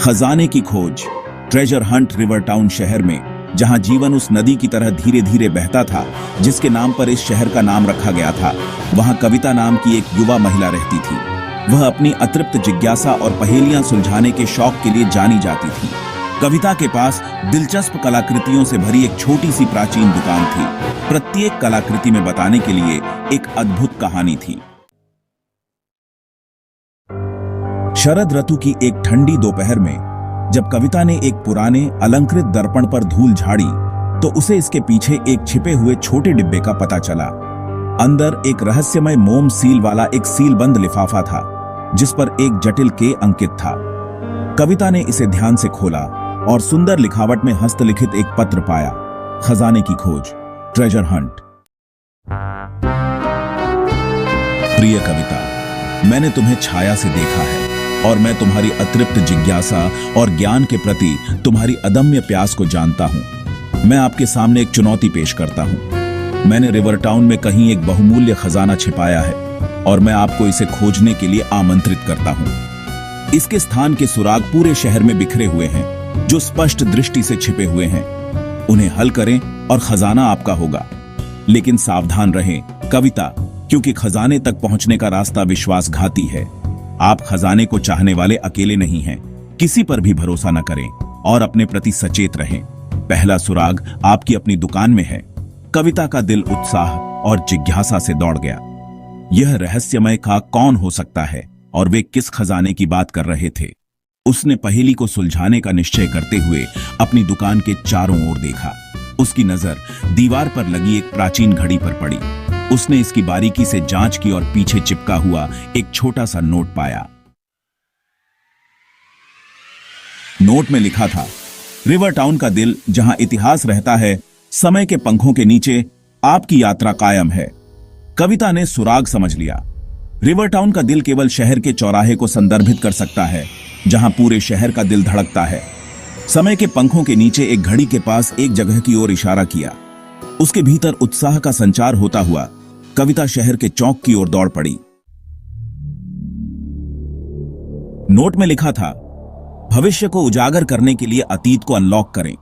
खजाने की खोज। ट्रेजर हंट रिवर टाउन शहर में, जहां जीवन उस नदी की तरह धीरे धीरे बहता था जिसके नाम पर इस शहर का नाम रखा गया था, वहां कविता नाम की एक युवा महिला रहती थी। वह अपनी अतृप्त जिज्ञासा और पहेलियां सुलझाने के शौक के लिए जानी जाती थी। कविता के पास दिलचस्प कलाकृतियों से भरी एक छोटी सी प्राचीन दुकान थी। प्रत्येक कलाकृति में बताने के लिए एक अद्भुत कहानी थी। शरद ऋतु की एक ठंडी दोपहर में जब कविता ने एक पुराने अलंकृत दर्पण पर धूल झाड़ी तो उसे इसके पीछे एक छिपे हुए छोटे डिब्बे का पता चला। अंदर एक रहस्यमय मोम सील वाला एक सीलबंद लिफाफा था जिस पर एक जटिल के अंकित था। कविता ने इसे ध्यान से खोला और सुंदर लिखावट में हस्तलिखित एक पत्र पाया। खजाने की खोज, ट्रेजर हंट। प्रिय कविता, मैंने तुम्हें छाया से देखा है और मैं तुम्हारी अतृप्त जिज्ञासा और ज्ञान के प्रति तुम्हारी अदम्य प्यास को जानता हूं। मैं आपके सामने एक चुनौती पेश करता हूं। मैंने रिवर टाउन में कहीं एक बहुमूल्य खजाना छिपाया है और मैं आपको इसे खोजने के लिए आमंत्रित करता हूं। इसके स्थान के सुराग पूरे शहर में बिखरे हुए हैं जो स्पष्ट दृष्टि से छिपे हुए हैं। उन्हें हल करें और खजाना आपका होगा। लेकिन सावधान रहें कविता, क्योंकि खजाने तक पहुंचने का रास्ता विश्वासघाती है। आप खजाने को चाहने वाले अकेले नहीं हैं। किसी पर भी भरोसा न करें और अपने प्रति सचेत रहें। पहला सुराग आपकी अपनी दुकान में है। कविता का दिल उत्साह और जिज्ञासा से दौड़ गया। यह रहस्यमय का कौन हो सकता है और वे किस खजाने की बात कर रहे थे? उसने पहेली को सुलझाने का निश्चय करते हुए अपनी दुकान के चारों ओर देखा। उसकी नजर दीवार पर लगी एक प्राचीन घड़ी पर पड़ी। उसने इसकी बारीकी से जांच की और पीछे चिपका हुआ एक छोटा सा नोट पाया। नोट में लिखा था, रिवर टाउन का दिल जहां इतिहास रहता है, समय के पंखों के नीचे आपकी यात्रा कायम है। कविता ने सुराग समझ लिया। रिवर टाउन का दिल केवल शहर के चौराहे को संदर्भित कर सकता है जहां पूरे शहर का दिल धड़कता है। समय के पंखों के नीचे एक घड़ी के पास एक जगह की ओर इशारा किया। उसके भीतर उत्साह का संचार होता हुआ कविता शहर के चौक की ओर दौड़ पड़ी। नोट में लिखा था, भविष्य को उजागर करने के लिए अतीत को अनलॉक करें।